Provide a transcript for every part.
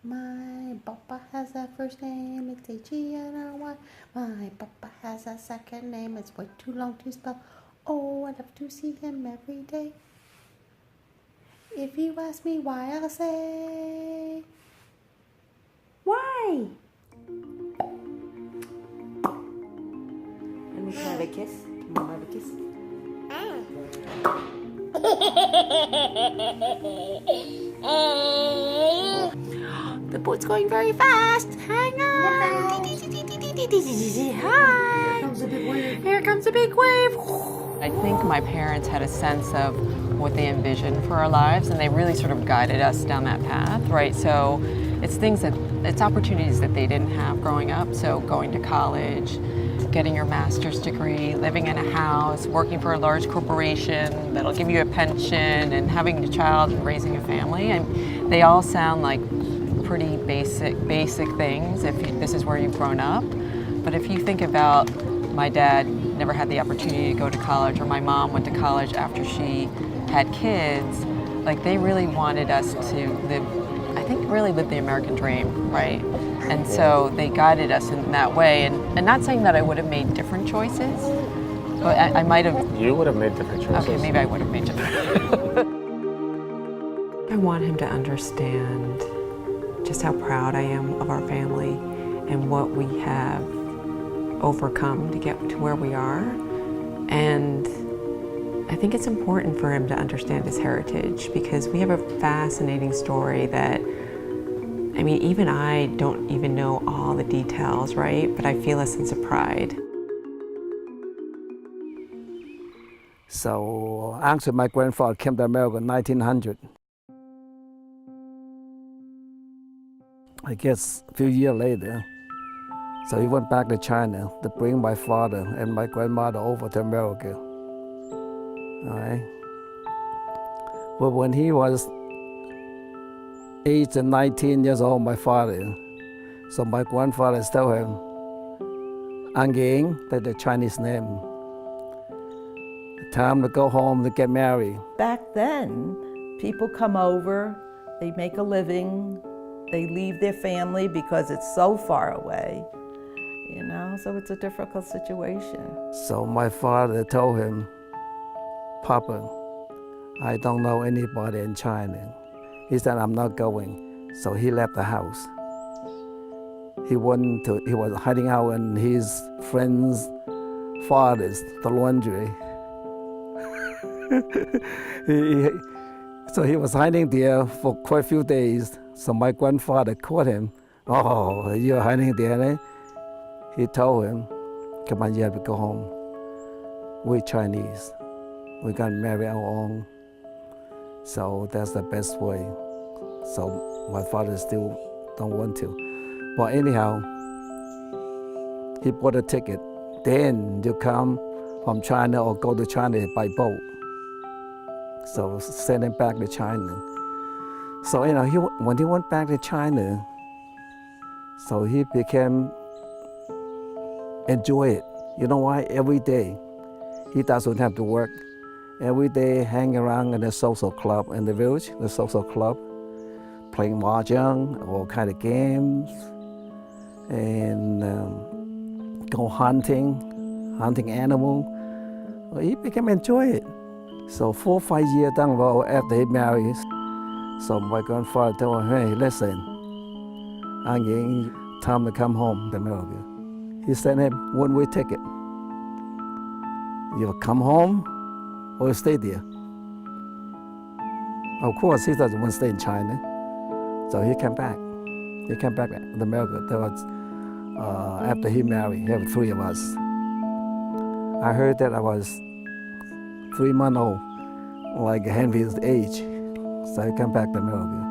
My papa has a first name, it's H-E-N-R-Y. My papa has a second name, it's way too long to spell. Oh, I'd love to see him every day. If you ask me why, I'll say, why? And we can have a kiss. Mom, have a kiss. The boat's going very fast. Hang on. Hi. Here comes a big wave. I think my parents had a sense of what they envisioned for our lives, and they really sort of guided us down that path, right? So it's opportunities that they didn't have growing up. So going to college, getting your master's degree, living in a house, working for a large corporation that'll give you a pension, and having a child and raising a family. And they all sound like pretty basic things if this is where you've grown up. But if you think about my dad never had the opportunity to go to college, or my mom went to college after she had kids, like they really wanted us to live, I think really live the American dream, right? And so they guided us in that way. And not saying that I would have made different choices, but I might have. You would have made different choices. Okay, maybe I would have made different. I want him to understand just how proud I am of our family and what we have overcome to get to where we are. And I think it's important for him to understand his heritage, because we have a fascinating story that, I mean, even I don't even know all the details, right? But I feel a sense of pride. So actually my grandfather came to America in 1900. I guess a few years later, so he went back to China to bring my father and my grandmother over to America. All right. But when he was 8 and 19 years old, my father, so my grandfather told him, An Giang, that's the Chinese name. Time to go home to get married. Back then, people come over, they make a living, they leave their family because it's so far away, you know, so it's a difficult situation. So my father told him, Papa, I don't know anybody in China. He said, I'm not going. So he left the house. He was hiding out in his friend's father's, the laundry. So he was hiding there for quite a few days. So my grandfather caught him. Oh, you're hiding there, eh? He told him, come on, you have to go home. We're Chinese. We can marry our own. So that's the best way. So my father still don't want to. But anyhow, he bought a ticket. Then you come from China or go to China by boat. So send him back to China. So when he went back to China, so he became enjoy it. You know why? Every day, he doesn't have to work. Every day, hang around in the social club in the village, the social club, playing mahjong, all kind of games, and go hunting animal. Well, he became enjoy it. So 4 or 5 years down the road after he married, so my grandfather told him, hey, listen, An Giang, time to come home to America. He sent him one-way ticket. You come home or stay there. Of course, he doesn't want to stay in China. So he came back. He came back to America. That was after he married. He had 3 of us. I heard that I was 3 months old, like Henry's age. So I came back to America.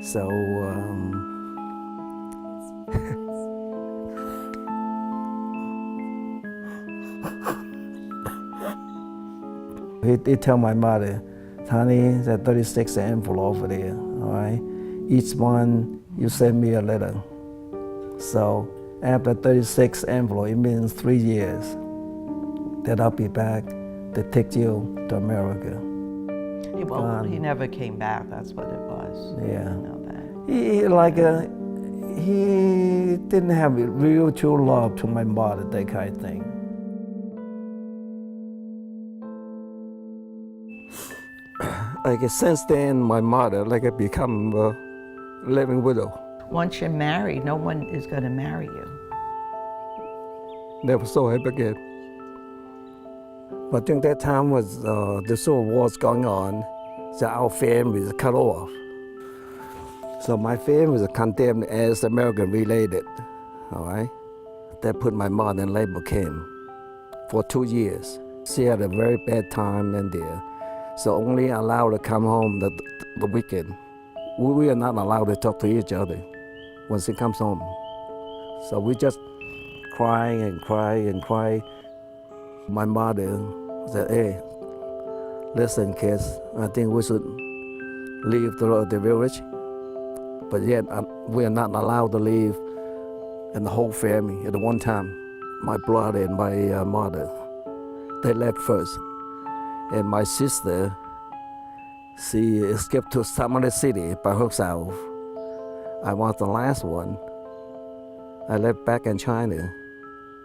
So he tell my mother, honey, there's 36 envelope over there, all right? Each one, you send me a letter. So after 36 envelope, it means 3 years that I'll be back to take you to America. Well, he never came back, that's what it was. Yeah. You know that. he didn't have a real true love to my mother, that kind of thing. Since then, my mother become a living widow. Once you're married, no one is going to marry you. Never saw her again. But during that time was the Civil War going on, so our family was cut off. So my family was condemned as American related, all right? That put my mother in labor camp for 2 years. She had a very bad time in there. So only allowed to come home the weekend. We are not allowed to talk to each other when she comes home. So we just cry and cry and cry. My mother said, hey, listen kids, I think we should leave the village. But yet we are not allowed to leave in the whole family at one time. My brother and my mother, they left first. And my sister, she escaped to Samara City by herself. I was the last one. I left back in China.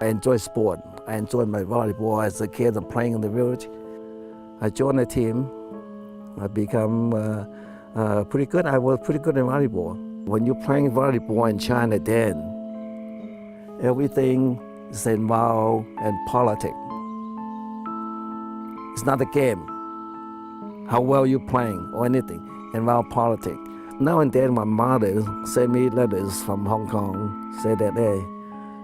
I enjoy sport. I enjoyed my volleyball as a kid and playing in the village. I joined a team. I become pretty good. I was pretty good in volleyball. When you're playing volleyball in China then, everything is involved in politics. It's not a game. How well you're playing or anything involve politics. Now and then my mother sent me letters from Hong Kong, said that, hey,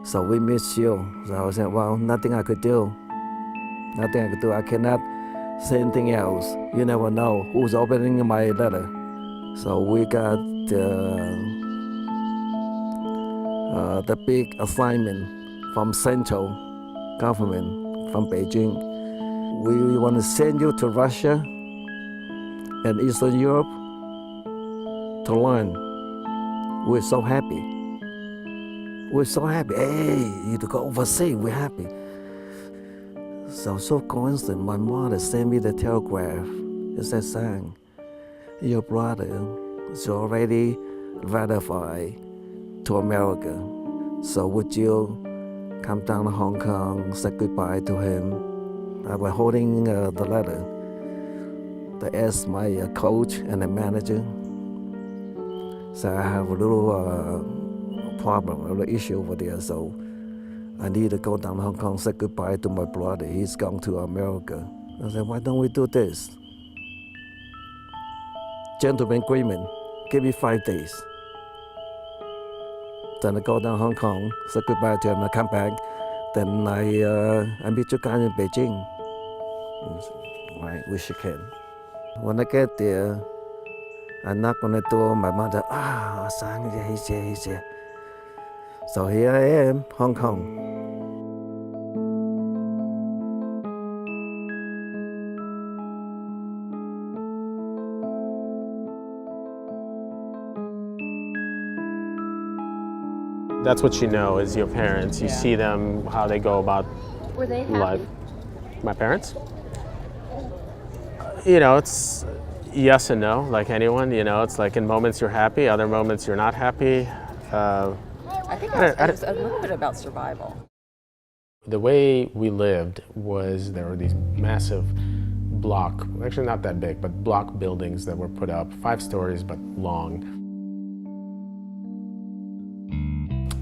so we miss you. So I said, well, nothing I could do. Nothing I could do. I cannot say anything else. You never know who's opening my letter. So we got the big assignment from central government, from Beijing. We want to send you to Russia and Eastern Europe to learn. We're so happy. We're so happy. Hey, you to go overseas, we're happy. So coincident, my mother sent me the telegraph. It said, "Sang, your brother is already ratified to America. So would you come down to Hong Kong, say goodbye to him?" I was holding the letter. They asked my coach and the manager. So I have a little problem, a little issue over there. So I need to go down to Hong Kong, say goodbye to my brother. He's gone to America. I said, why don't we do this? Gentleman agreement, give me 5 days. Then I go down to Hong Kong, say goodbye to him, I come back. Then I meet you guys in Beijing. Right, we shook hands. When I get there, I knock on the door. My mother, Sang, he's here. So here I am, Hong Kong. That's what you know is your parents. You see them, how they go about Were they happy? life. My parents? You know, it's yes and no, like anyone. You know, it's like in moments you're happy, other moments you're not happy. I think it's a little bit about survival. The way we lived was there were these massive block, actually not that big, but block buildings that were put up, 5 stories but long.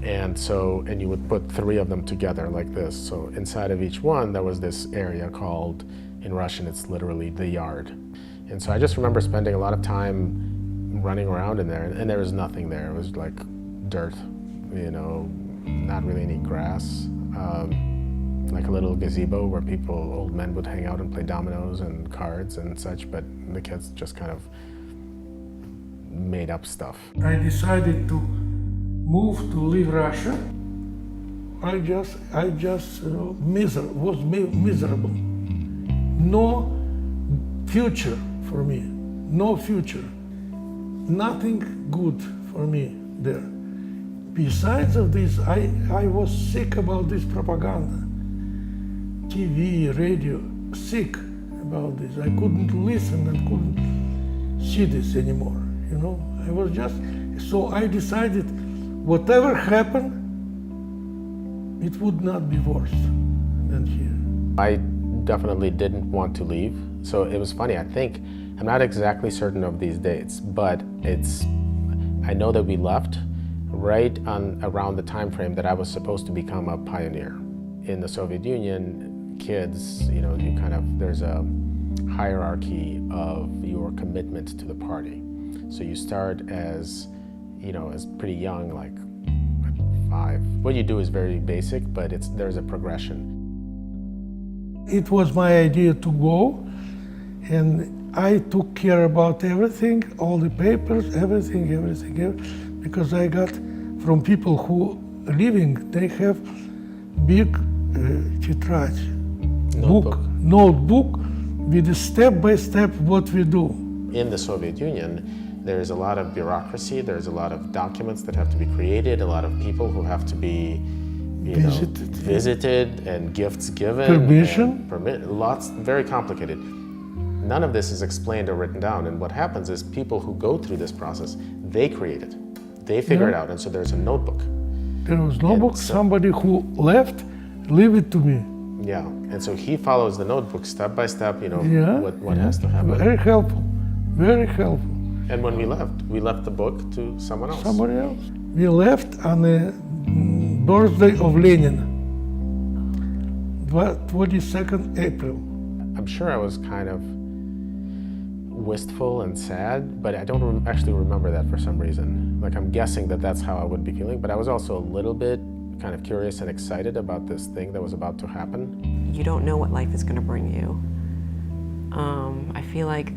And you would put 3 of them together like this. So inside of each one, there was this area called, in Russian, it's literally the yard. And so I just remember spending a lot of time running around in there, and there was nothing there. It was like dirt, you know, not really any grass. Like a little gazebo where old men would hang out and play dominoes and cards and such, but the kids just kind of made up stuff. I decided to move to leave Russia. I just was miserable. No future for me. No future. Nothing good for me there. Besides of this, I was sick about this propaganda. TV, radio, sick about this. I couldn't listen and couldn't see this anymore, you know. I was just, so I decided whatever happened, it would not be worse than here. I definitely didn't want to leave. So it was funny, I think, I'm not exactly certain of these dates, but I know that we left right on around the time frame that I was supposed to become a pioneer. In the Soviet Union, kids, you know, there's a hierarchy of your commitment to the party. So you start as, you know, as pretty young, like 5. What you do is very basic, but there's a progression. It was my idea to go, and I took care about everything, all the papers, everything, because I got from people who living, they have big тетрадь, notebook with the step-by-step what we do. In the Soviet Union, there's a lot of bureaucracy, there's a lot of documents that have to be created, a lot of people who have to be visited and gifts given. Permission. Lots, very complicated. None of this is explained or written down, and what happens is people who go through this process, they create it. They figure it out, and so there's a notebook. There was notebook, somebody who left, leave it to me. Yeah, and so he follows the notebook step by step, you know, what has to happen. Very helpful, very helpful. And when we left the book to someone else. Somebody else. We left on the birthday of Lenin, 22nd April. I'm sure I was kind of wistful and sad, but I don't actually remember that for some reason. Like, I'm guessing that that's how I would be feeling, but I was also a little bit kind of curious and excited about this thing that was about to happen. You don't know what life is going to bring you. I feel like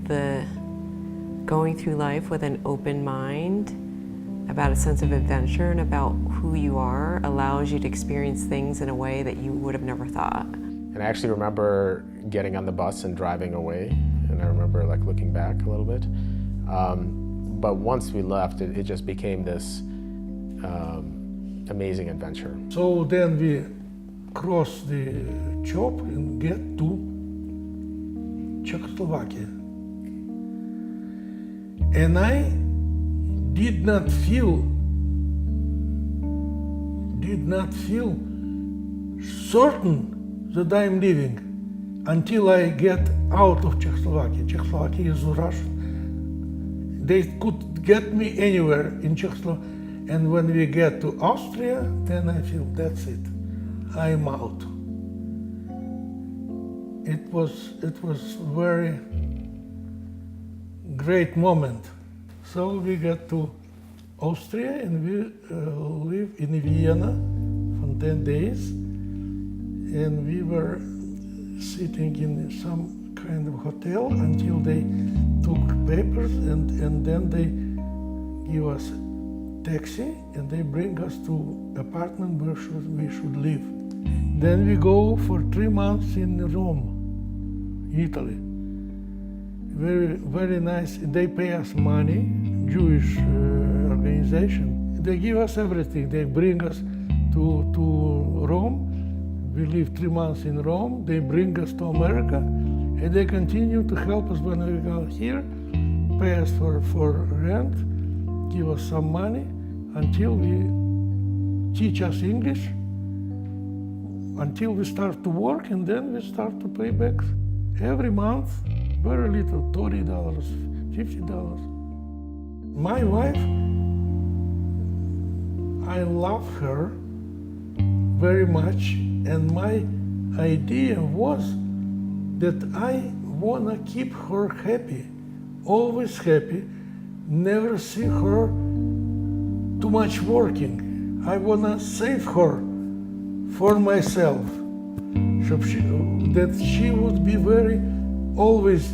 going through life with an open mind about a sense of adventure and about who you are allows you to experience things in a way that you would have never thought. And I actually remember getting on the bus and driving away, and I remember like looking back a little bit. But once we left, it just became this amazing adventure. So then we cross the Chop and get to Czechoslovakia. And I did not feel certain that I'm leaving until I get out of Czechoslovakia. Czechoslovakia is Russian. They could get me anywhere in Czechoslovakia. And when we get to Austria, then I feel that's it. I'm out. It was very great moment. So we got to Austria and we live in Vienna for 10 days. And we were sitting in some kind of hotel until they took papers and then they give us taxi and they bring us to apartment where we should live. Then we go for 3 months in Rome, Italy. Very, very nice. They pay us money, Jewish organization. They give us everything. They bring us to Rome. We live 3 months in Rome. They bring us to America, and they continue to help us when we go here, pay us for rent, give us some money until we teach us English, until we start to work, and then we start to pay back every month, very little, $30, $50. My wife, I love her very much, and my idea was that I want to keep her happy, always happy, never see her too much working. I want to save her for myself, that she would be very always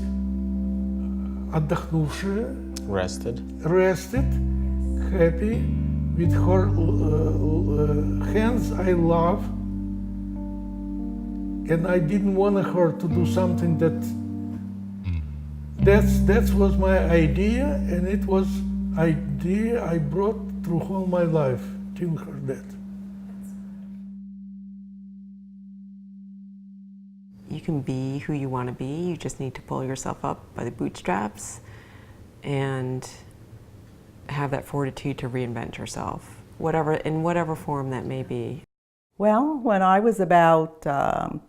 отдохнувшая, Rested. happy, with her hands I love, and I didn't want her to do something that was my idea, and it was idea I brought through all my life till her death. You can be who you want to be. You just need to pull yourself up by the bootstraps and have that fortitude to reinvent yourself, in whatever form that may be? Well, when I was about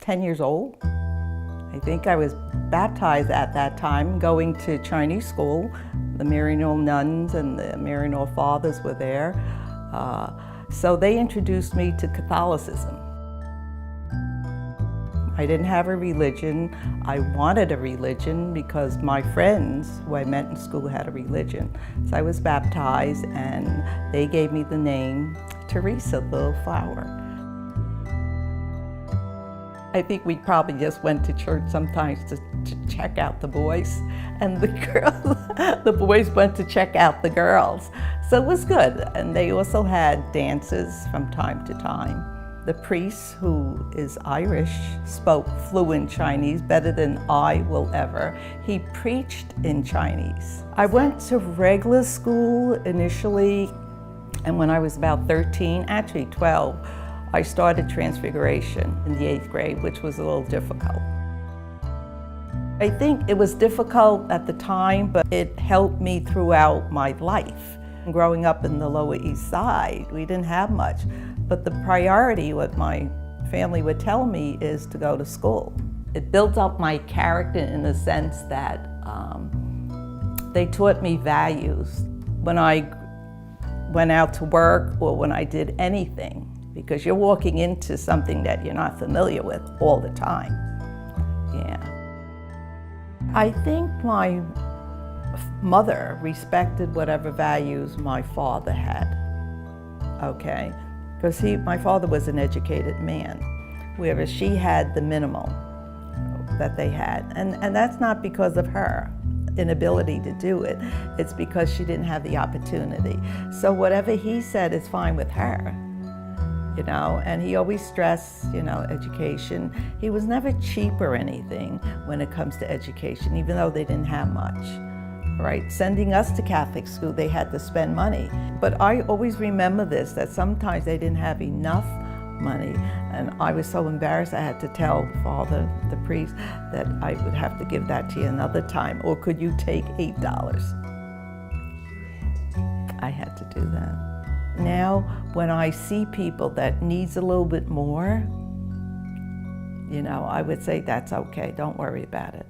10 years old, I think I was baptized at that time, going to Chinese school. The Maryknoll nuns and the Maryknoll fathers were there. So they introduced me to Catholicism. I didn't have a religion. I wanted a religion because my friends who I met in school had a religion. So I was baptized and they gave me the name Teresa, Little Flower. I think we probably just went to church sometimes to check out the boys, and the girls, the boys went to check out the girls. So it was good. And they also had dances from time to time. The priest, who is Irish, spoke fluent Chinese, better than I will ever. He preached in Chinese. I went to regular school initially, and when I was about 13, actually 12, I started Transfiguration in the 8th grade, which was a little difficult. I think it was difficult at the time, but it helped me throughout my life. Growing up in the Lower East Side, we didn't have much. But the priority, what my family would tell me, is to go to school. It built up my character in the sense that they taught me values when I went out to work or when I did anything, because you're walking into something that you're not familiar with all the time. Yeah. I think my mother respected whatever values my father had, okay? Because my father was an educated man, whereas she had the minimal that they had. And that's not because of her inability to do it. It's because she didn't have the opportunity. So whatever he said is fine with her, you know? And he always stressed, you know, education. He was never cheap or anything when it comes to education, even though they didn't have much. Right, sending us to Catholic school, they had to spend money. But I always remember this, that sometimes they didn't have enough money. And I was so embarrassed, I had to tell Father, the priest, that I would have to give that to you another time, or could you take $8? I had to do that. Now, when I see people that needs a little bit more, you know, I would say that's okay, don't worry about it.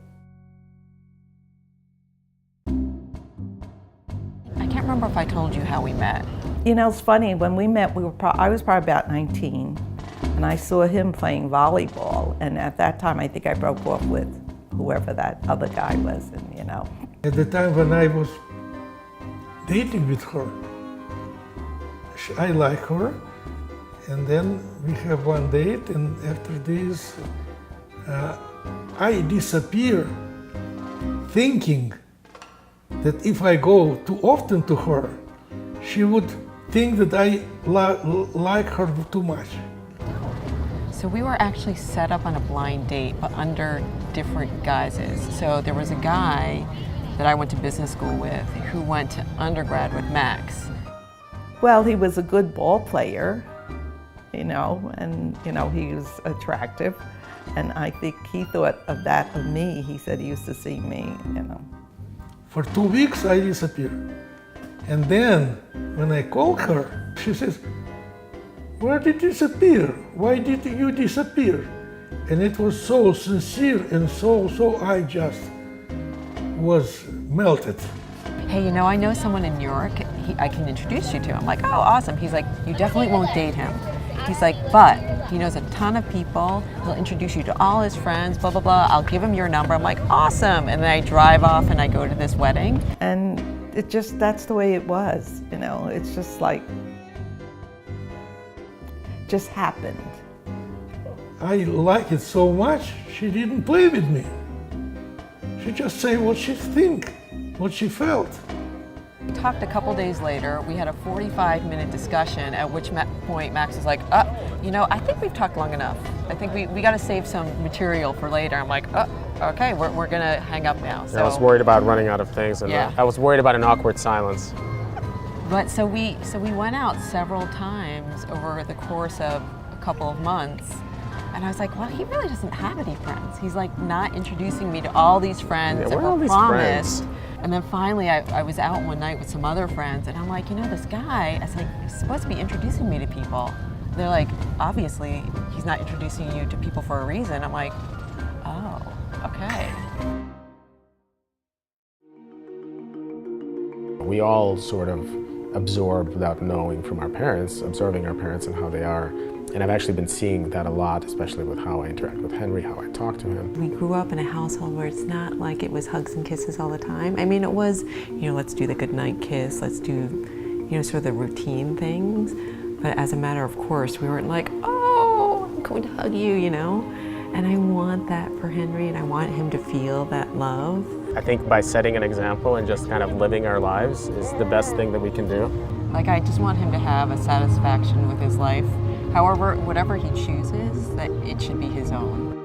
I can't remember if I told you how we met. You know, it's funny, when we met, I was probably about 19, and I saw him playing volleyball, and at that time, I think I broke off with whoever that other guy was, and you know. At the time when I was dating with her, I like her, and then we have one date, and after this, I disappear, thinking that if I go too often to her, she would think that I like her too much. So we were actually set up on a blind date, but under different guises. So there was a guy that I went to business school with who went to undergrad with Max. Well, he was a good ball player, you know, and you know, he was attractive, and I think he thought of that of me. He said he used to see me, you know. For 2 weeks I disappear. And then when I call her, she says, "Where did you disappear? Why did you disappear?" And it was so sincere and so I just was melted. Hey, you know, I know someone in New York I can introduce you to. I'm like, oh, awesome. He's like, you definitely won't date him. He's like, but he knows a ton of people. He'll introduce you to all his friends, blah, blah, blah. I'll give him your number. I'm like, awesome. And then I drive off and I go to this wedding. And it just, that's the way it was, you know. It's just like, just happened. I like it so much, she didn't play with me. She just say what she think, what she felt. We talked a couple days later. We had a 45-minute discussion, at which point Max was like, you know, I think we've talked long enough. I think we got to save some material for later. I'm like, okay, we're going to hang up now. So I was worried about running out of things, and yeah. I was worried about an awkward silence. But so we went out several times over the course of a couple of months. And I was like, well, he really doesn't have any friends. He's like not introducing me to all these friends Yeah, that where are all were these promised. friends? And then finally, I was out one night with some other friends, and I'm like, you know, this guy, I was like, he's supposed to be introducing me to people. They're like, obviously, he's not introducing you to people for a reason. I'm like, oh, okay. We all sort of absorb without knowing from our parents, observing our parents and how they are. And I've actually been seeing that a lot, especially with how I interact with Henry, how I talk to him. We grew up in a household where it's not like it was hugs and kisses all the time. I mean, it was, you know, let's do the goodnight kiss, let's do, you know, sort of the routine things. But as a matter of course, we weren't like, oh, I'm going to hug you, you know? And I want that for Henry, and I want him to feel that love. I think by setting an example and just kind of living our lives is the best thing that we can do. Like, I just want him to have a satisfaction with his life. However, whatever he chooses, that it should be his own.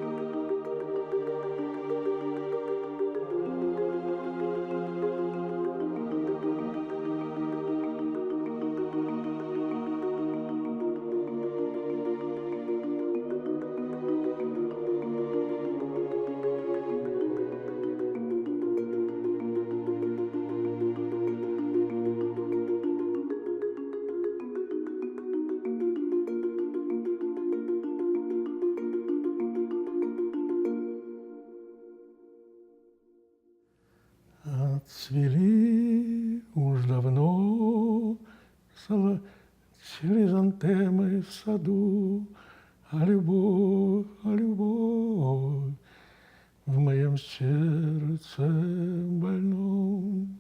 Отцвели уж давно хризантемы в саду, а любовь в моем сердце больном.